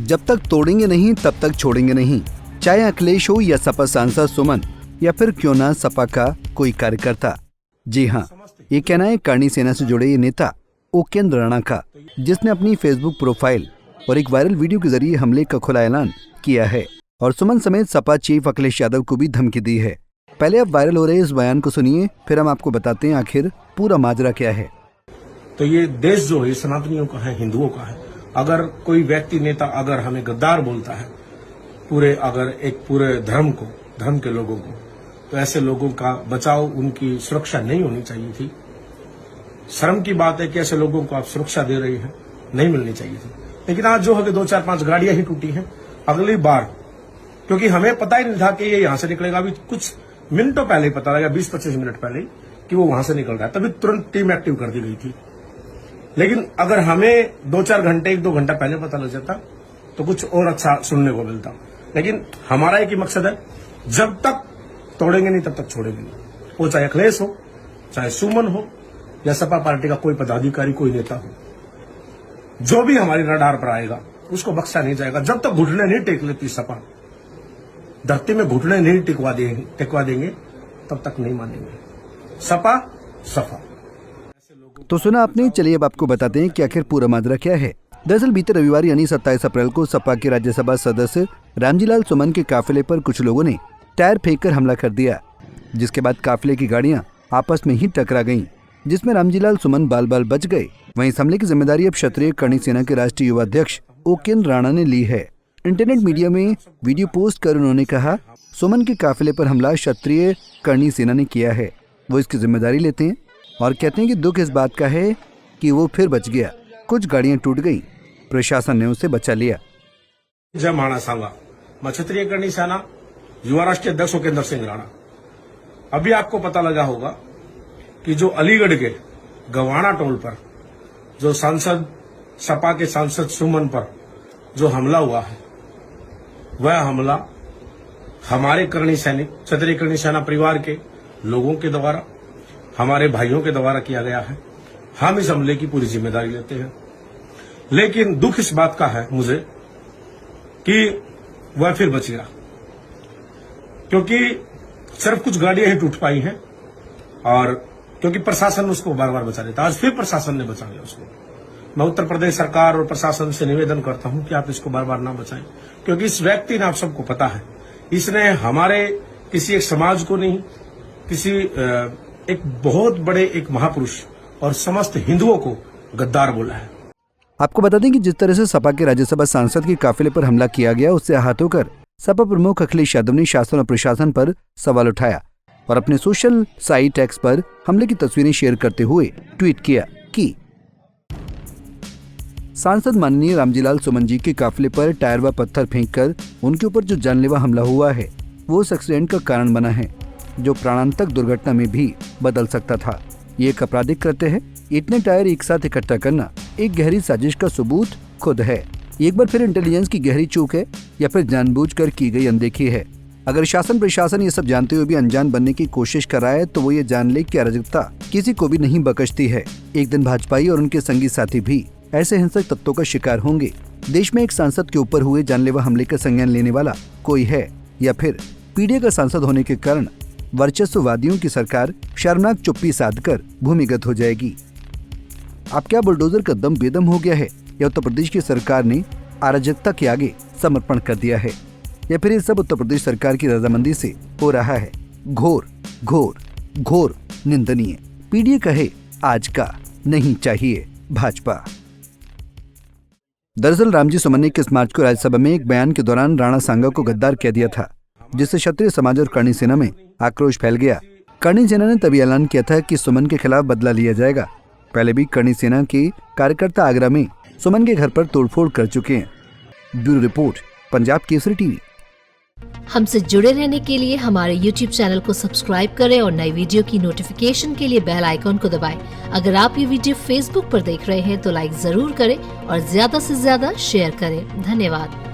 जब तक तोड़ेंगे नहीं तब तक छोड़ेंगे नहीं, चाहे अखिलेश हो या सपा सांसद सुमन या फिर क्यों ना सपा का कोई कार्यकर्ता। जी हाँ, ये कहना है करणी सेना से जुड़े ये नेता उपेंद्र राणा का, जिसने अपनी फेसबुक प्रोफाइल और एक वायरल वीडियो के जरिए हमले का खुला ऐलान किया है और सुमन समेत सपा चीफ अखिलेश यादव को भी धमकी दी है। पहले अब वायरल हो रहे इस बयान को सुनिए, फिर हम आपको बताते हैं आखिर पूरा माजरा क्या है। तो ये देश जो है सनातनियों का है, हिंदुओं का है। अगर कोई व्यक्ति नेता अगर हमें गद्दार बोलता है पूरे धर्म के लोगों को, तो ऐसे लोगों का बचाव, उनकी सुरक्षा नहीं होनी चाहिए थी। शर्म की बात है कि ऐसे लोगों को आप सुरक्षा दे रही हैं, नहीं मिलनी चाहिए थी। लेकिन आज जो है कि 2-4-5 गाड़ियां ही टूटी हैं। अगली बार, क्योंकि हमें पता ही नहीं था कि ये यहां से निकलेगा, अभी कुछ मिनटों पहले ही पता लगा, 20-25 मिनट पहले कि वो वहां से निकल रहा है, तभी तुरंत टीम एक्टिव कर दी गई थी। लेकिन अगर हमें 2-4 घंटे 1-2 घंटा पहले पता लग जाता तो कुछ और अच्छा सुनने को मिलता। लेकिन हमारा एक ही मकसद है, जब तक तोड़ेंगे नहीं तब तक छोड़ेंगे नहीं। वो चाहे अखिलेश हो, चाहे सुमन हो या सपा पार्टी का कोई पदाधिकारी, कोई नेता हो, जो भी हमारी रडार पर आएगा उसको बख्शा नहीं जाएगा। जब तक घुटने नहीं टेक लेती सपा, धरती में घुटने नहीं टिकवा देंगे तब तक नहीं मानेंगे। सपा सफा। तो सुना आपने, चलिए अब आपको बताते हैं कि आखिर पूरा माजरा क्या है। दरअसल बीते रविवार यानी 27 अप्रैल को सपा के राज्यसभा सदस्य रामजीलाल सुमन के काफिले पर कुछ लोगों ने टायर फेंककर हमला कर दिया, जिसके बाद काफिले की गाड़ियां आपस में ही टकरा गईं, जिसमें रामजीलाल सुमन बाल बाल बच गए। वहीं इस हमले की जिम्मेदारी अब क्षत्रिय करणी सेना के राष्ट्रीय युवा अध्यक्ष उपेंद्र राणा ने ली है। इंटरनेट मीडिया में वीडियो पोस्ट कर उन्होंने कहा, सुमन के काफिले पर हमला क्षत्रिय करणी सेना ने किया है, वो इसकी जिम्मेदारी लेते हैं और कहते हैं कि दुख इस बात का है कि वो फिर बच गया। कुछ गाड़ियां टूट गई, प्रशासन ने उसे बचा लिया। जय महाराणा सांगा, मैं क्षत्रिय करणी सेना युवा राष्ट्रीय अध्यक्ष उपेंद्र सिंह राणा। अभी आपको पता लगा होगा कि जो अलीगढ़ के गवाना टोल पर जो सपा के सांसद सुमन पर जो हमला हुआ है, वह हमला हमारे करणी सैनिक, क्षत्रिय करणी सेना परिवार के लोगों के द्वारा, हमारे भाइयों के द्वारा किया गया है। हम इस हमले की पूरी जिम्मेदारी लेते हैं। लेकिन दुख इस बात का है मुझे कि वह फिर बच गया, क्योंकि सिर्फ कुछ गाड़ियां ही टूट पाई हैं और क्योंकि प्रशासन उसको बार बार बचा लेता। आज फिर प्रशासन ने बचा लिया उसको। मैं उत्तर प्रदेश सरकार और प्रशासन से निवेदन करता हूं कि आप इसको बार बार ना बचाएं, क्योंकि इस व्यक्ति ने, आप सबको पता है, इसने हमारे किसी एक समाज को नहीं, किसी एक बहुत बड़े एक महापुरुष और समस्त हिंदुओं को गद्दार बोला है। आपको बता दें कि जिस तरह से सपा के राज्यसभा सांसद के काफिले पर हमला किया गया, उससे आहत होकर सपा प्रमुख अखिलेश यादव ने शासन और प्रशासन पर सवाल उठाया और अपने सोशल साइट एक्स पर हमले की तस्वीरें शेयर करते हुए ट्वीट किया कि सांसद माननीय रामजीलाल सुमन जी के काफिले पर टायर व पत्थर फेंककर उनके ऊपर जो जानलेवा हमला हुआ है, वो उस एक्सीडेंट का कारण बना है जो प्राणांतक दुर्घटना में भी बदल सकता था। ये एक आपराधिक कृत्य है। इतने टायर एक साथ इकट्ठा करना एक गहरी साजिश का सबूत खुद है। एक बार फिर इंटेलिजेंस की गहरी चूक है या फिर जानबूझकर की गई अनदेखी है। अगर शासन प्रशासन ये सब जानते हुए भी अनजान बनने की कोशिश कर रहा है तो वो ये जान ले कि अराजकता किसी को भी नहीं बख्शती है। एक दिन भाजपाई और उनके संगी साथी भी ऐसे हिंसक तत्वों का शिकार होंगे। देश में एक सांसद के ऊपर हुए जानलेवा हमले का संज्ञान लेने वाला कोई है या फिर पीडीए का सांसद होने के कारण वर्चस्ववादियों की सरकार शर्मनाक चुप्पी साधकर भूमिगत हो जाएगी। अब क्या बुलडोजर का दम बेदम हो गया है या उत्तर प्रदेश की सरकार ने अराजकता के आगे समर्पण कर दिया है या फिर ये सब उत्तर प्रदेश सरकार की रजामंदी से हो रहा है? घोर घोर घोर निंदनीय। पीडीए कहे आज का नहीं चाहिए भाजपा। दरअसल रामजी सुमन ने 21 मार्च को राज्यसभा में एक बयान के दौरान राणा सांगा को गद्दार कह दिया था, जिससे क्षत्रिय समाज और करणी सेना में आक्रोश फैल गया। करणी सेना ने तभी ऐलान किया था कि सुमन के खिलाफ बदला लिया जाएगा। पहले भी करणी सेना के कार्यकर्ता आगरा में सुमन के घर पर तोड़फोड़ कर चुके हैं। Bureau report, Punjab Kesari TV. हमसे जुड़े रहने के लिए हमारे YouTube चैनल को सब्सक्राइब करें और नई वीडियो की नोटिफिकेशन के लिए बेल आइकॉन को दबाएं। अगर आप ये वीडियो Facebook पर देख रहे हैं तो लाइक जरूर करें और ज्यादा से ज्यादा शेयर करें। धन्यवाद।